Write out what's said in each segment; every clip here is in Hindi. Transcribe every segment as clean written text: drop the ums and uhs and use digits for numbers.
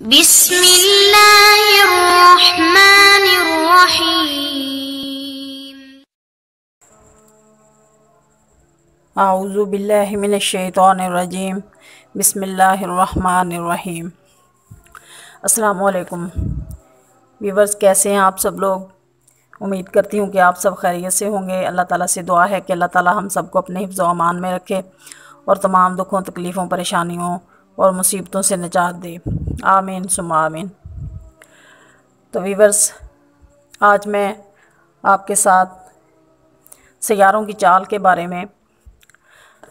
बिस्मिल्लाहिर्रहमानिर्रहीम। आऊज़ु बिल्लाहि मिनश्शैतानिर्रजीम। बिस्मिल्लाहिर्रहमानिर्रहीम। अस्सलामु अलैकुम व्यूवर्स, कैसे हैं आप सब लोग। उम्मीद करती हूँ कि आप सब खैरियत से होंगे। अल्लाह ताला से दुआ है कि अल्लाह ताला हम सबको अपने हिफ्ज़ व अमान में रखे और तमाम दुखों, तकलीफ़ों, परेशानियों और मुसीबतों से निजात दे। आमीन सुम्मा आमीन। तो व्यूवर्स, आज मैं आपके साथ सैयारों की चाल के बारे में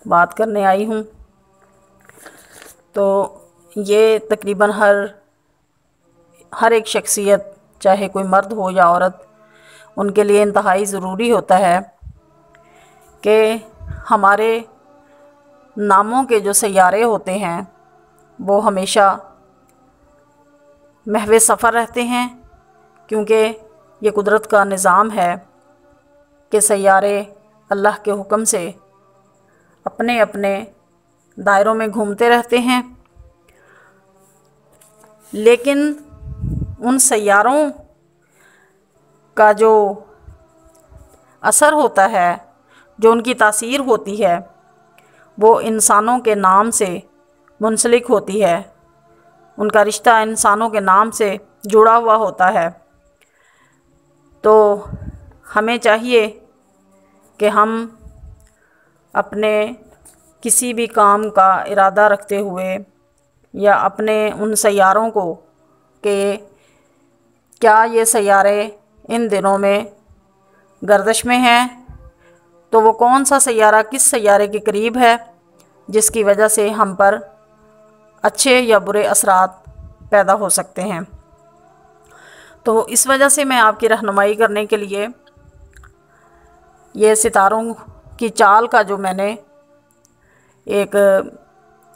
बात करने आई हूँ। तो ये तकरीबन हर एक शख्सियत, चाहे कोई मर्द हो या औरत, उनके लिए इंतहाई ज़रूरी होता है कि हमारे नामों के जो सैयारे होते हैं वो हमेशा महवे सफ़र रहते हैं, क्योंकि ये कुदरत का निज़ाम है कि सैयारे अल्लाह के हुक्म से अपने अपने दायरों में घूमते रहते हैं। लेकिन उन सैयारों का जो असर होता है, जो उनकी तासीर होती है, वो इंसानों के नाम से मुंसलिक होती है। उनका रिश्ता इंसानों के नाम से जुड़ा हुआ होता है। तो हमें चाहिए कि हम अपने किसी भी काम का इरादा रखते हुए या अपने उन सैयारों को कि क्या ये सैयारे इन दिनों में गर्दिश में हैं, तो वो कौन सा सैयारा किस सैयारे के करीब है, जिसकी वजह से हम पर अच्छे या बुरे असरात पैदा हो सकते हैं। तो इस वजह से मैं आपकी रहनुमाई करने के लिए ये सितारों की चाल का जो मैंने एक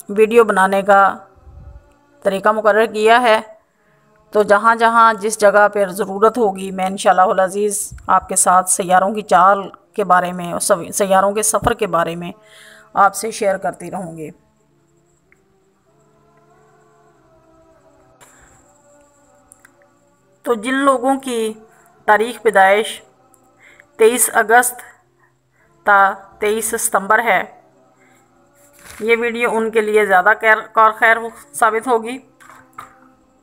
वीडियो बनाने का तरीका मुकर्रर किया है, तो जहाँ जहाँ जिस जगह पर ज़रूरत होगी मैं इंशाअल्लाहुल अज़ीज़ आपके साथ सैयारों की चाल के बारे में और सैयारों के सफ़र के बारे में आपसे शेयर करती रहूँगी। तो जिन लोगों की तारीख़ पैदाइश 23 अगस्त ता 23 सितंबर है, ये वीडियो उनके लिए ज़्यादा खैर साबित होगी।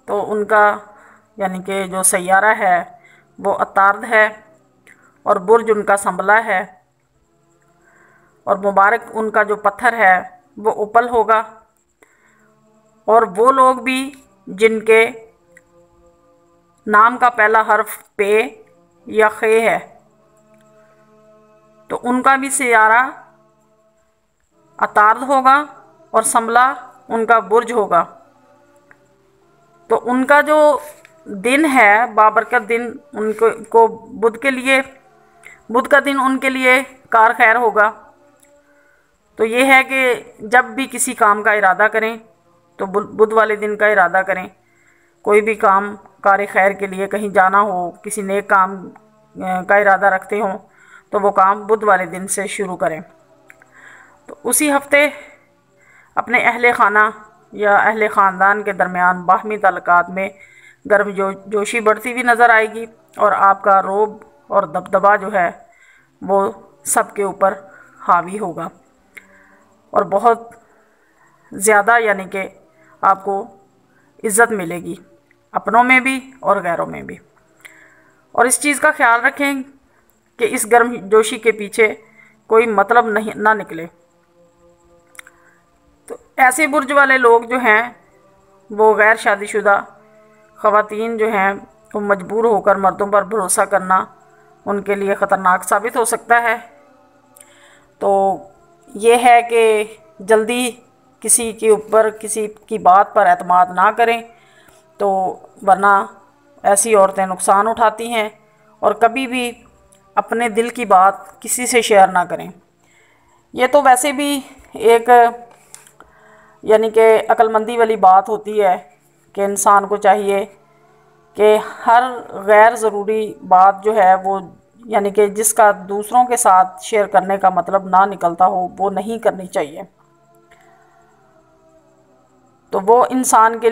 तो उनका यानी कि जो सैयारा है वो अतार्द है और बुर्ज उनका संभला है, और मुबारक उनका जो पत्थर है वो उपल होगा। और वो लोग भी जिनके नाम का पहला हर्फ पे या खे है, तो उनका भी सैयारा अतार्द होगा और संभला उनका बुर्ज होगा। तो उनका जो दिन है बाबरकत दिन, उनको बुध का दिन उनके लिए कार खैर होगा। तो ये है कि जब भी किसी काम का इरादा करें तो बुध वाले दिन का इरादा करें। कोई भी काम कार खैर के लिए कहीं जाना हो, किसी नेक काम का इरादा रखते हों, तो वो काम बुध वाले दिन से शुरू करें। तो उसी हफ्ते अपने अहले खाना या अहले ख़ानदान के दरमियान बाहमी ताल्लुकात में गर्मजोशी बढ़ती हुई नज़र आएगी, और आपका रोब और दबदबा जो है वो सबके ऊपर हावी होगा, और बहुत ज़्यादा यानी कि आपको इज़्ज़त मिलेगी, अपनों में भी और गैरों में भी। और इस चीज़ का ख्याल रखें कि इस गर्मजोशी के पीछे कोई मतलब ना निकले। तो ऐसे बुर्ज वाले लोग जो हैं वो गैर शादीशुदा ख़वातीन जो हैं वो मजबूर होकर मर्दों पर भरोसा करना उनके लिए ख़तरनाक साबित हो सकता है। तो ये है कि जल्दी किसी के ऊपर किसी की बात पर एतमाद ना करें, तो वरना ऐसी औरतें नुकसान उठाती हैं। और कभी भी अपने दिल की बात किसी से शेयर ना करें। ये तो वैसे भी एक यानी कि अक्लमंदी वाली बात होती है कि इंसान को चाहिए कि हर गैर ज़रूरी बात जो है वो यानी कि जिसका दूसरों के साथ शेयर करने का मतलब ना निकलता हो, वो नहीं करनी चाहिए। तो वो इंसान के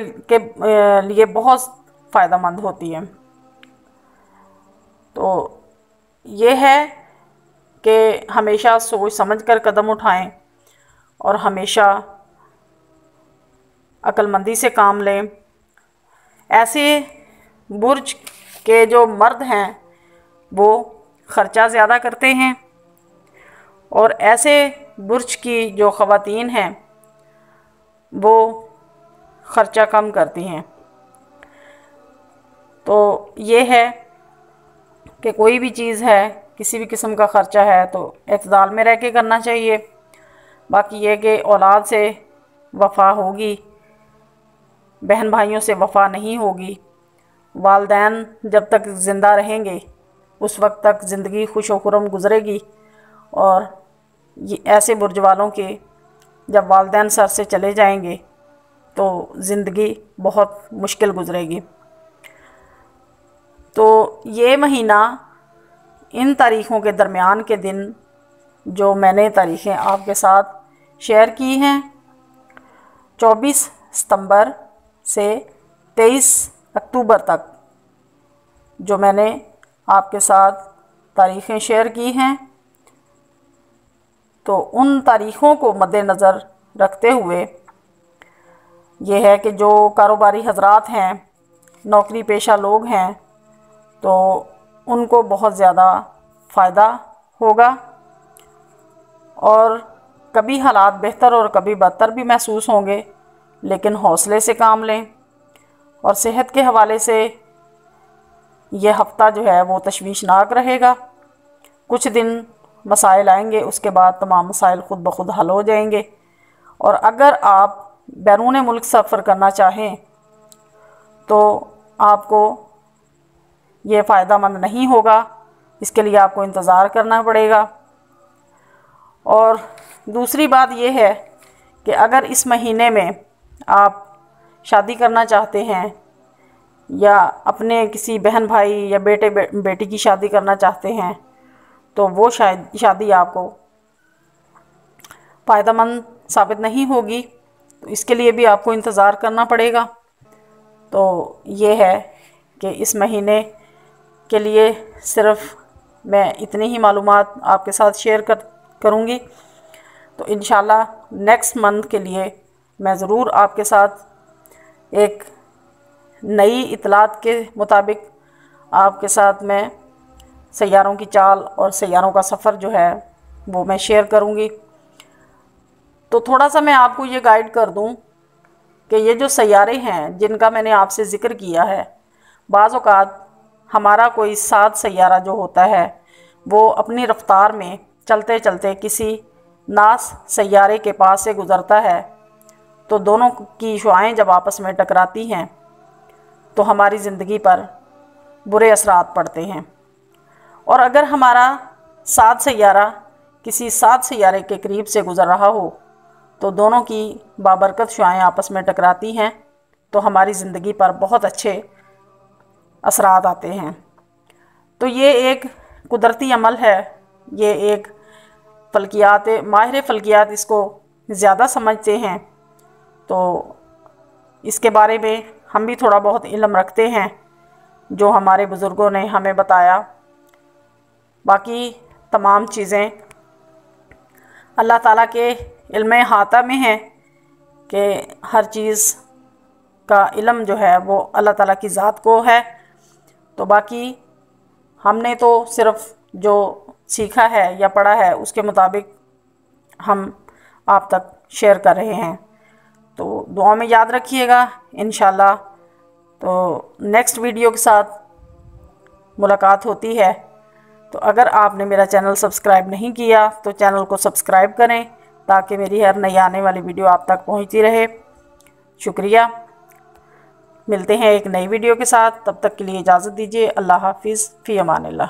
लिए बहुत फ़ायदेमंद होती है। तो ये है कि हमेशा सोच समझ कर कदम उठाएं और हमेशा अक्लमंदी से काम लें। ऐसे बुर्ज के जो मर्द हैं वो ख़र्चा ज़्यादा करते हैं और ऐसे बुर्ज की जो ख़वातीन हैं वो ख़र्चा कम करती हैं। तो ये है कि कोई भी चीज़ है, किसी भी किस्म का ख़र्चा है तो एतदाल में रह के करना चाहिए। बाकी ये कि औलाद से वफ़ा होगी, बहन भाइयों से वफ़ा नहीं होगी। वालदैन जब तक ज़िंदा रहेंगे उस वक्त तक ज़िंदगी खुश व खुर्रम गुज़रेगी, और ये ऐसे बुर्ज वालों के जब वालदैन सर से चले जाएंगे तो ज़िंदगी बहुत मुश्किल गुज़रेगी। तो ये महीना इन तारीख़ों के दरमियान के दिन जो मैंने तारीख़ें आपके साथ शेयर की हैं, 24 सितंबर से 23 अक्टूबर तक जो मैंने आपके साथ तारीख़ें शेयर की हैं, तो उन तारीख़ों को मद्देनज़र रखते हुए ये है कि जो कारोबारी हजरात हैं, नौकरी पेशा लोग हैं, तो उनको बहुत ज़्यादा फ़ायदा होगा। और कभी हालात बेहतर और कभी बदतर भी महसूस होंगे, लेकिन हौसले से काम लें। और सेहत के हवाले से ये हफ़्ता जो है वो तशवीशनाक रहेगा। कुछ दिन मसाइल आएंगे, उसके बाद तमाम मसाइल ख़ुद ब खुद हल हो जाएंगे। और अगर आप बैरून मुल्क सफ़र करना चाहें तो आपको ये फ़ायदेमंद नहीं होगा, इसके लिए आपको इंतज़ार करना पड़ेगा। और दूसरी बात यह है कि अगर इस महीने में आप शादी करना चाहते हैं या अपने किसी बहन भाई या बेटी की शादी करना चाहते हैं तो वो शायद शादी आपको फ़ायदेमंद साबित नहीं होगी, तो इसके लिए भी आपको इंतज़ार करना पड़ेगा। तो ये है कि इस महीने के लिए सिर्फ़ मैं इतनी ही मालूमात आपके साथ शेयर करूँगी। तो इंशाल्लाह नेक्स्ट मंथ के लिए मैं ज़रूर आपके साथ एक नई इतलात के मुताबिक आपके साथ मैं सैयारों की चाल और सैयारों का सफ़र जो है वो मैं शेयर करूँगी। तो थोड़ा सा मैं आपको ये गाइड कर दूँ कि ये जो सैयारे हैं जिनका मैंने आपसे ज़िक्र किया है, बाज़ औक़ात हमारा कोई सात सैयारा जो होता है वो अपनी रफ़्तार में चलते चलते किसी नास सैयारे के पास से गुज़रता है, तो दोनों की शुआएं जब आपस में टकराती हैं तो हमारी ज़िंदगी पर बुरे असरात पड़ते हैं। और अगर हमारा सात सैयारा किसी सात सैयारे के करीब से गुज़र रहा हो तो दोनों की बाबरकत शुआएं आपस में टकराती हैं तो हमारी ज़िंदगी पर बहुत अच्छे असरात आते हैं। तो ये एक कुदरती अमल है, ये एक फ़ल्कियात, माहिर फ़ल्कियात इसको ज़्यादा समझते हैं, तो इसके बारे में हम भी थोड़ा बहुत इल्म रखते हैं जो हमारे बुज़ुर्गों ने हमें बताया। बाकी तमाम चीज़ें अल्लाह ताला के इल्म हाता में है कि हर चीज़ का इल्म जो है वो अल्लाह ताला की ज़ात को है। तो बाकी हमने तो सिर्फ़ जो सीखा है या पढ़ा है उसके मुताबिक हम आप तक शेयर कर रहे हैं। तो दुआ में याद रखिएगा। इंशाल्लाह तो नेक्स्ट वीडियो के साथ मुलाकात होती है। तो अगर आपने मेरा चैनल सब्सक्राइब नहीं किया तो चैनल को सब्सक्राइब करें ताकि मेरी हर नई आने वाली वीडियो आप तक पहुंचती रहे। शुक्रिया। मिलते हैं एक नई वीडियो के साथ, तब तक के लिए इजाज़त दीजिए। अल्लाह हाफिज़, फ़ी अमानिल्लाह।